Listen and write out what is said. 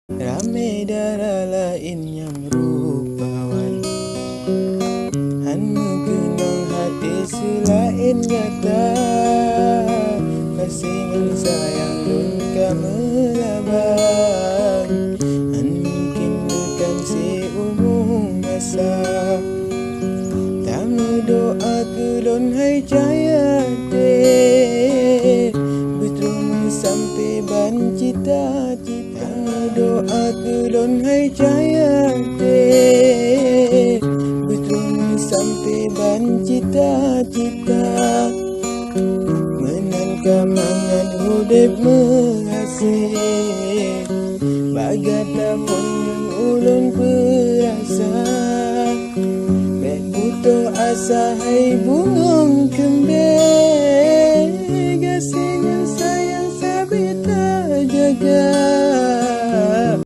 Ramai darah lain yang rupawan, hanya kenang hati selain kata. Kasih sayang nun kamelabang, mungkin bukan si umum masa. Tama doa kelon hai jaya de, betul sampai ban cita-cita. Doa kelon hai jaya de, betul sampai ban cita-cita. Kemangan hudip mengasih, bagat dapun yang ulun perasa. Bek puto asa hai bungong kembali, kasih yang sayang sabita jaga.